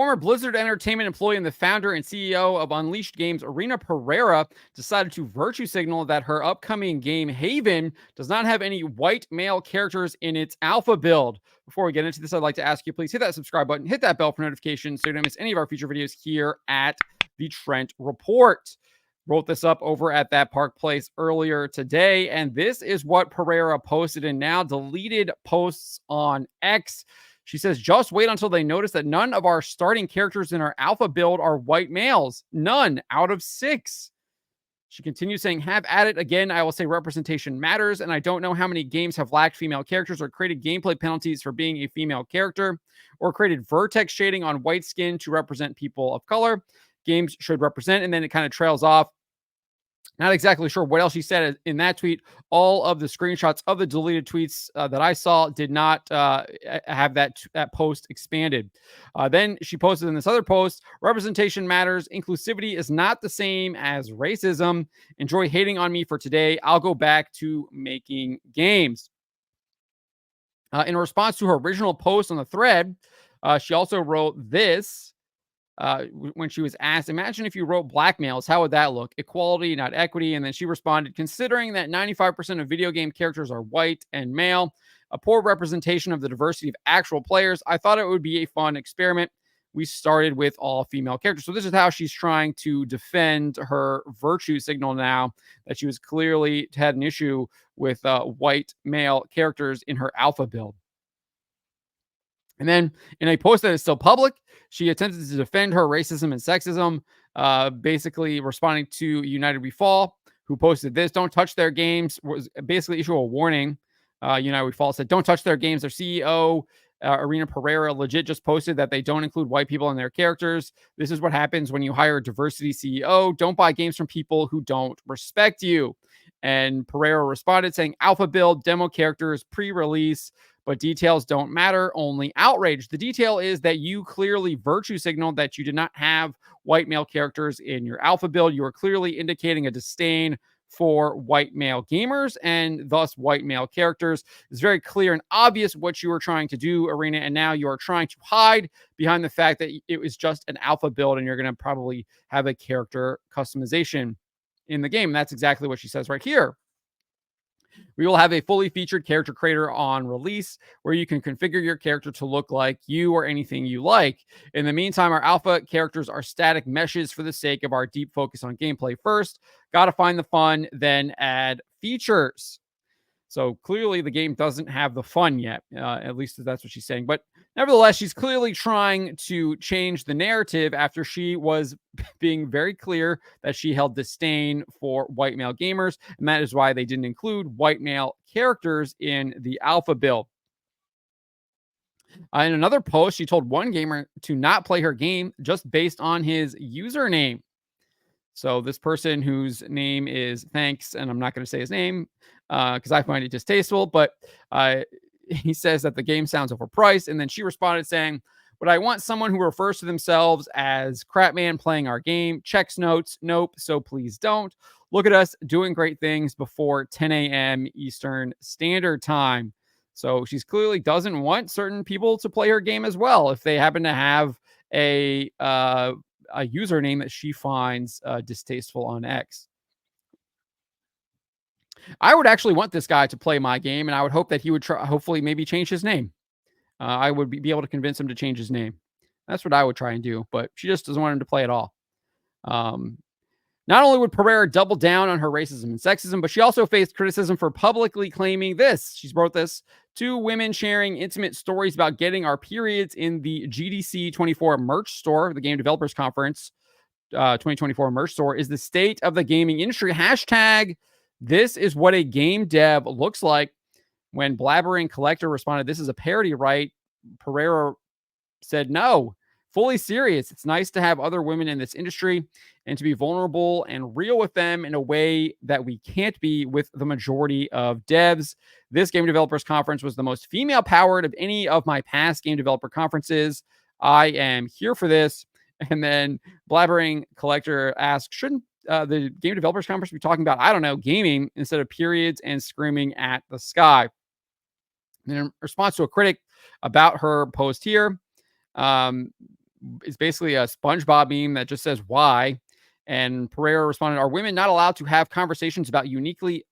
Former Blizzard Entertainment employee and the founder and CEO of Unleashed Games, Irena Pereira, decided to virtue signal that her upcoming game, Haven, does not have any white male characters in its alpha build. Before we get into this, I'd like to ask you, please hit that subscribe button, hit that bell for notifications so you don't miss any of our future videos here at the Trent Report. Wrote this up over at that Park Place earlier today, and this is what Pereira posted in now deleted posts on X. She says, just wait until they notice that none of our starting characters in our alpha build are white males. None out of 6. She continues saying, have at it. Again, I will say representation matters, and I don't know how many games have lacked female characters or created gameplay penalties for being a female character or created vertex shading on white skin to represent people of color. Games should represent, and then it kind of trails off. Not exactly sure what else she said in that tweet. All of the screenshots of the deleted tweets that I saw did not have that post expanded. Then she posted in this other post, representation matters. Inclusivity is not the same as racism. Enjoy hating on me for today. I'll go back to making games. In response to her original post on the thread, she also wrote this. When she was asked, imagine if you wrote black males, how would that look? Equality, not equity. And then she responded, considering that 95% of video game characters are white and male, a poor representation of the diversity of actual players, I thought it would be a fun experiment. We started with all female characters. So this is how she's trying to defend her virtue signal now, that she was clearly had an issue with white male characters in her alpha build. And then in a post that is still public, she attempted to defend her racism and sexism, basically responding to United We Fall, who posted this. Don't touch their games, was basically issue a warning. United We Fall said, don't touch their games. Their CEO, Irena Pereira, legit just posted that they don't include white people in their characters. This is what happens when you hire a diversity CEO. Don't buy games from people who don't respect you. And Pereira responded saying, alpha build, demo characters, pre-release, but details don't matter, only outrage. The detail is that you clearly virtue signaled that you did not have white male characters in your alpha build. You are clearly indicating a disdain for white male gamers and thus white male characters. It's very clear and obvious what you were trying to do, Irena, and now you are trying to hide behind the fact that it was just an alpha build and you're going to probably have a character customization in the game. That's exactly what she says right here. We will have a fully featured character creator on release where you can configure your character to look like you or anything you like. In the meantime, our alpha characters are static meshes for the sake of our deep focus on gameplay first. Got to find the fun, then add features. So clearly the game doesn't have the fun yet, at least that's what she's saying. But nevertheless, she's clearly trying to change the narrative after she was being very clear that she held disdain for white male gamers. And that is why they didn't include white male characters in the alpha build. In another post, she told one gamer to not play her game just based on his username. So this person whose name is Thanks, and I'm not going to say his name because I find it distasteful, but he says that the game sounds overpriced. And then she responded saying, but I want someone who refers to themselves as Crapman playing our game. Checks notes. Nope. So please don't. Look at us doing great things before 10 a.m. Eastern Standard Time. So she's clearly doesn't want certain people to play her game as well if they happen to have a username that she finds distasteful on X. I would actually want this guy to play my game, and I would hope that he would try, hopefully maybe change his name. I would be able to convince him to change his name. That's what I would try and do, but she just doesn't want him to play at all. Not only would Pereira double down on her racism and sexism, but she also faced criticism for publicly claiming this. She's wrote this. 2 women sharing intimate stories about getting our periods in the GDC 24 merch store, the Game Developers Conference 2024 merch store, is the state of the gaming industry. Hashtag, this is what a game dev looks like. When Blabbering Collector responded, this is a parody, right? Pereira said, no, fully serious. It's nice to have other women in this industry and to be vulnerable and real with them in a way that we can't be with the majority of devs. This Game Developers Conference was the most female-powered of any of my past Game Developer Conferences. I am here for this. And then Blabbering Collector asked, shouldn't the Game Developers Conference be talking about, I don't know, gaming instead of periods and screaming at the sky? And in response to a critic about her post here, is basically a SpongeBob meme that just says why. And Pereira responded, "Are women not allowed to have conversations about uniquely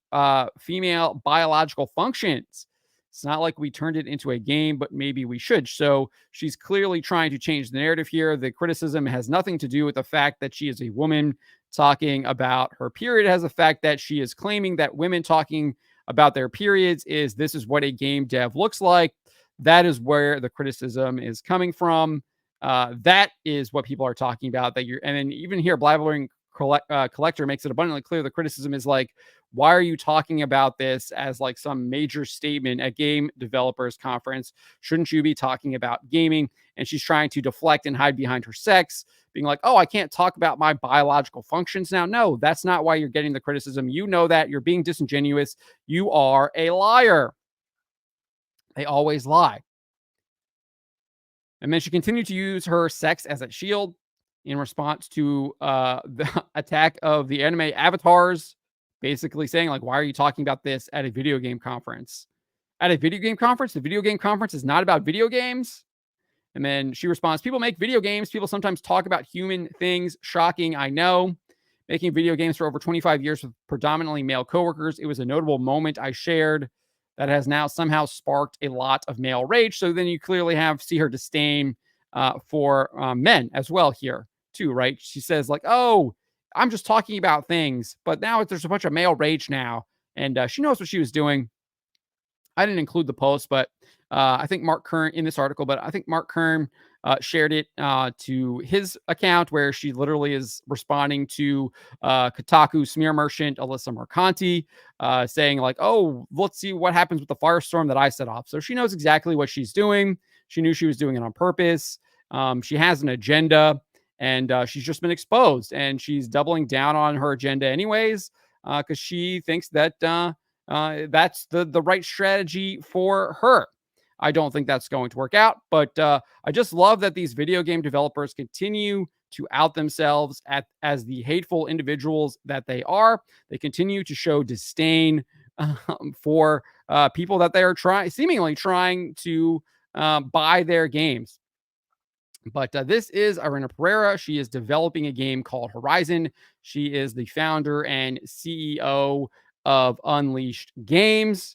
female biological functions? It's not like we turned it into a game, but maybe we should." So she's clearly trying to change the narrative here. The criticism has nothing to do with the fact that she is a woman talking about her period. It has the fact that she is claiming that women talking about their periods is this is what a game dev looks like. That is where the criticism is coming from. That is what people are talking about. That you're, and then even here, Blabbering Collector makes it abundantly clear. The criticism is like, why are you talking about this as like some major statement at game developers conference? Shouldn't you be talking about gaming? And she's trying to deflect and hide behind her sex, being like, oh, I can't talk about my biological functions now. No, that's not why you're getting the criticism. You know that you're being disingenuous. You are a liar. They always lie. And then she continued to use her sex as a shield in response to the attack of the anime avatars, basically saying, like, why are you talking about this at a video game conference? At a video game conference? The video game conference is not about video games. And then she responds, people make video games. People sometimes talk about human things. Shocking, I know. Making video games for over 25 years with predominantly male coworkers. It was a notable moment I shared that has now somehow sparked a lot of male rage. So then you clearly see her disdain for men as well here too, right? She says like, "Oh, I'm just talking about things," but now there's a bunch of male rage now, and she knows what she was doing. I didn't include the post, but I think Mark Kern in this article, but I think Mark Kern shared it to his account where she literally is responding to Kotaku smear merchant Alyssa Mercanti, saying like, "Oh, let's see what happens with the firestorm that I set off." So she knows exactly what she's doing. She knew she was doing it on purpose. She has an agenda, and she's just been exposed, and she's doubling down on her agenda anyways, because she thinks that that's the right strategy for her. I don't think that's going to work out, but I just love that these video game developers continue to out themselves as the hateful individuals that they are. They continue to show disdain for people that they are seemingly trying to buy their games. But this is Irena Pereira. She is developing a game called Horizon. She is the founder and CEO of Unleashed Games.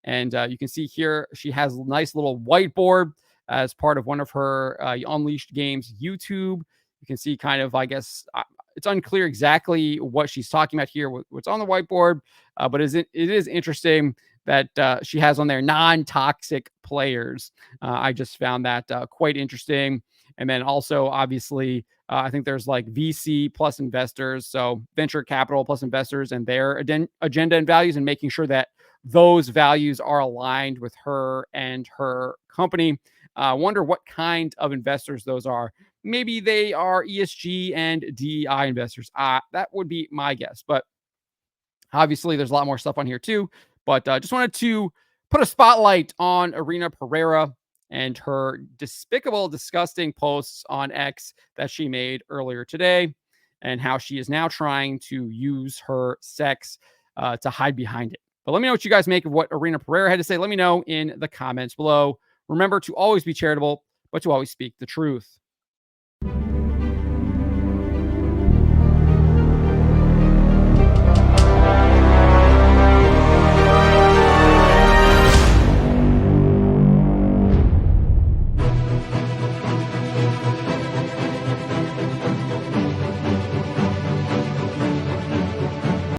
And you can see here, she has a nice little whiteboard as part of one of her Unleashed Games YouTube. You can see kind of, I guess, it's unclear exactly what she's talking about here, what's on the whiteboard, but it is interesting that she has on there non-toxic players. I just found that quite interesting. And then also, obviously, I think there's like VC plus investors, so venture capital plus investors and their agenda and values, and making sure that those values are aligned with her and her company. I wonder what kind of investors those are. Maybe they are ESG and DEI investors. That would be my guess. But obviously, there's a lot more stuff on here too. But just wanted to put a spotlight on Irena Pereira and her despicable, disgusting posts on X that she made earlier today, and how she is now trying to use her sex to hide behind it. But let me know what you guys make of what Irena Pereira had to say. Let me know in the comments below. Remember to always be charitable, but to always speak the truth.